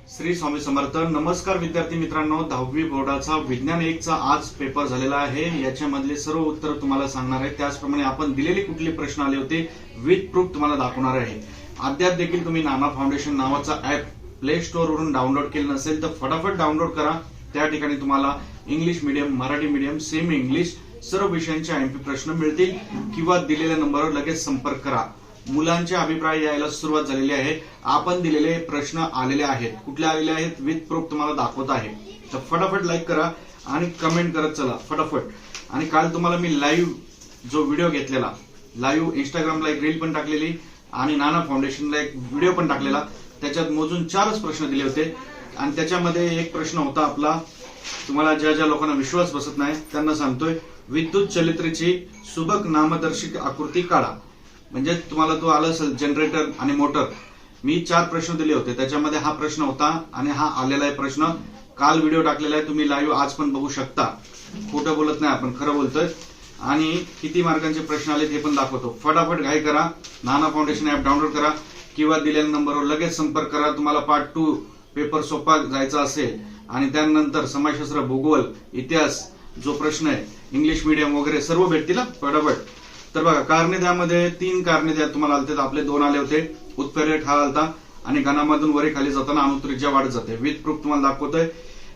श्री स्वामी समर्थ. नमस्कार विद्यार्थी मित्रांनो, 10वी बोर्डाचा विज्ञान 1 चा आज पेपर झालेला आहे. याच्यामधले सर्व उत्तर तुम्हाला सांगणार आहे. त्याचप्रमाणे आपण दिलेले कुठले प्रश्न आले होते विथ प्रूफ तुम्हाला दाखवणार आहे. अद्याप देखील तुम्ही नाना फाउंडेशन नावाचा ऍप प्ले स्टोर वरून डाउनलोड केलं नसेल तर फटाफट डाउनलोड करा. त्या ठिकाणी तुम्हाला English medium, Marathi medium, semi English सर्व विषयांचे एमपी प्रश्न मिळतील किंवा दिलेल्या नंबरवर लगेच संपर्क करा. मुलांचे अभिप्राय यायला सुरुवात झालेली आहे. आपण दिलेले प्रश्न आलेले आहेत. कुठले आलेले आहेत विथ प्रूफ तुम्हाला दाखवत आहे. तर फटाफट लाईक करा आणि कमेंट करत चला फटाफट. आणि काल तुम्हाला मी लाईव्ह जो व्हिडिओ घेतलेला, लाईव्ह इंस्टाग्रामला एक रील पण टाकलेली आणि नाना फाउंडेशनला एक व्हिडिओ पण टाकलेला. त्याच्यात मोजून 4च प्रश्न दिले होते आणि त्याच्यामध्ये एक प्रश्न होता आपला, तुम्हाला ज्या ज्या लोकांना विश्वास बसत नाही त्यांना सांगतोय, विद्युत चलित्रेची सुबक नामदर्शक आकृती काढा. म्हणजे तुम्हाला तो आला असेल जनरेटर आणि मोटर. मी 4 प्रश्न दिले होते, त्याच्यामध्ये हा प्रश्न होता आणि हा आलेला आहे प्रश्न. काल व्हिडिओ टाकलेला आहे, तुम्ही लाईव्ह आज पण बघू शकता. खोटं बोलत नाही, आपण खरं बोलतोय. आणि किती मार्कांचे प्रश्न आले ते पण दाखवतो. फटाफट घाई करा, नाना फाउंडेशन ऍप डाउनलोड करा किंवा दिलेल्या नंबरवर लगेच संपर्क करा. तुम्हाला पार्ट 2 पेपर सोपा जायचा असेल आणि त्यानंतर समाजशास्त्र, भूगोल, इतिहास जो प्रश्न आहे, इंग्लिश मीडियम वगैरे सर्व भेटतील फटाफट. तर बघा, कारणे द्यामध्ये 3 कारणे द्या तुम्हाला आलते. आपले 2 आले होते. उत्प्रेरक हा आलता आणि घनामधून वरे खाली जाताना अणुत्रिज्या वाढत जाते. विथ प्रूफ तुम्हाला दाखवतोय.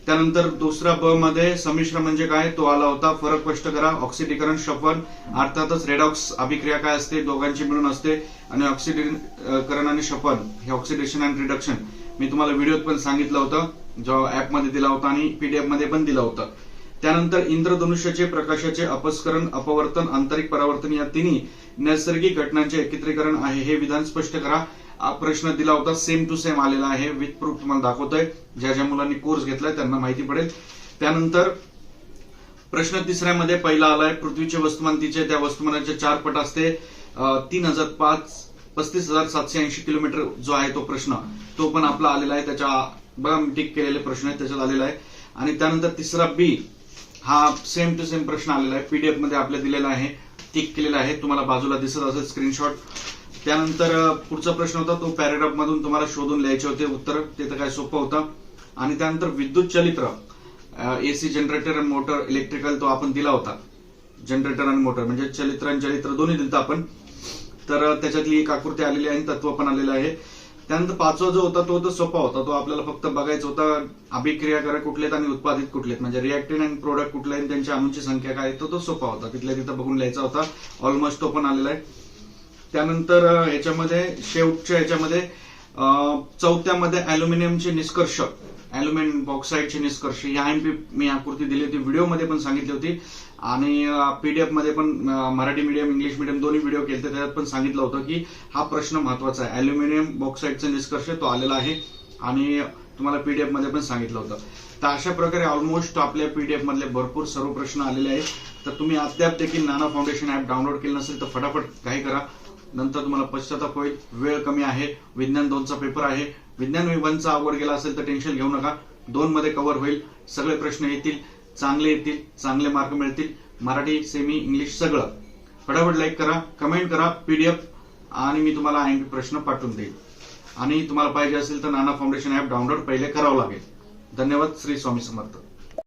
त्यानंतर दुसरा ब मध्ये संमिश्र म्हणजे काय तो आला होता. फरक स्पष्ट करा. ऑक्सिडीकरण, शफन, अर्थातच रेडॉक्स अभिक्रिया काय असते, दोघांची मिळून असते. आणि ऑक्सिडीकरण आणि शफन हे ऑक्सिडेशन अँड रिडक्शन मी तुम्हाला व्हिडिओत पण सांगितलं होतं, जो ऍप मध्ये दिला होता आणि पीडीएफ मध्ये पण दिला होता. त्यानंतर इंद्रधनुष्याचे प्रकाशाचे अपस्करण, अपवर्तन, आंतरिक परावर्तन या तिन्ही नैसर्गिक घटनांचे एकत्रीकरण आहे. हे विधान स्पष्ट करा. हा प्रश्न दिला होता, सेम टू सेम आलेला आहे. विथ प्रूफ तुम्हाला दाखवतोय. ज्या ज्या मुलांनी कोर्स घेतलाय त्यांना माहिती पडेल. त्यानंतर प्रश्न 3ऱ्यामध्ये पहिला आलाय, पृथ्वीचे वस्तुमान तिचे त्या वस्तुमानाचे 4 पट असते. 35,780 किलोमीटर जो आहे तो प्रश्न, तो पण आपला आलेला आहे. त्याच्या बघा टिक केलेले प्रश्न आहेत, त्याच्यात आलेला आहे. आणि त्यानंतर 3रा बी हा सेम टू सेम प्रश्न आलेला आहे. पीडीएफ मध्ये आपल्या दिलेला आहे, टिक केलेला आहे. तुम्हाला बाजूला दिसत असेल स्क्रीनशॉट. त्यानंतर पुढचा प्रश्न होता, तो पॅरेग्राफ मधून तुम्हाला शोधून लिहायचे होते उत्तर. ते तर काय सोपं होतं. आणि त्यानंतर विद्युत चलित्र, एसी जनरेटर आणि मोटर, इलेक्ट्रिकल, तो आपण दिला होता. जनरेटर आणि मोटर म्हणजे चलित्र आणि चलित्र दोन्ही दिलतं आपण. तर त्याच्यातली एक आकृती आलेली आहे आणि तत्व पण आलेलं आहे. त्यानंतर 5वा जो होता तो सोपा होता. तो आपल्याला फक्त बघायचा होता, अभिक्रियाकारक कुठलेत आणि उत्पादित कुठलेत, म्हणजे रिएक्टिव्ह आणि प्रोडक्ट कुठले आणि त्यांच्या अणूंची संख्या काय, तो सोपा होता. तिथल्या तिथं बघून लिहायचा होता. ऑलमोस्ट तो पण आलेला आहे. त्यानंतर ह्याच्यामध्ये शेवटच्या ह्याच्यामध्ये 4थ्यामध्ये अॅल्युमिनियमचे निष्कर्ष, अॅल्युमिनियम बॉक्साईडचे निष्कर्ष, या एमपी मी आकृती दिली होती, व्हिडिओमध्ये पण सांगितली होती आणि पीडीएफ मध्ये पण मराठी मीडियम, इंग्लिश मीडियम दोन्ही व्हिडिओ केले. त्याच्यात पण सांगितलं होतं की हा प्रश्न महत्वाचा आहे. अॅल्युमिनियम बॉक्साईडचा निष्कर्ष तो आलेला आहे आणि तुम्हाला पीडीएफ मध्ये पण सांगितलं होतं. तर अशा प्रकारे ऑलमोस्ट आपल्या पीडीएफ मधले भरपूर सर्व प्रश्न आलेले आहेत. तर तुम्ही अद्याप देखील नाना फाउंडेशन ऍप डाउनलोड केलं नसेल तर फटाफट काही करा, नंतर तुम्हाला पश्चाताप होईल. वेळ कमी आहे. विज्ञान 2चा पेपर आहे. विज्ञान 1चा अवघड गेला असेल तर टेन्शन घेऊ नका. 2 मध्ये कव्हर होईल. सगळे प्रश्न येतील, चांगले येतील, चांगले मार्क मिळतील. मराठी, सेमी, इंग्लिश सगळं. फटाफट लाईक करा, कमेंट करा पीडीएफ आणि मी तुम्हाला एमपी प्रश्न पाठवून देईल. आणि तुम्हाला पाहिजे असेल तर नाना फाउंडेशन ऍप डाउनलोड पहिले करावं लागेल. धन्यवाद. श्री स्वामी समर्थ.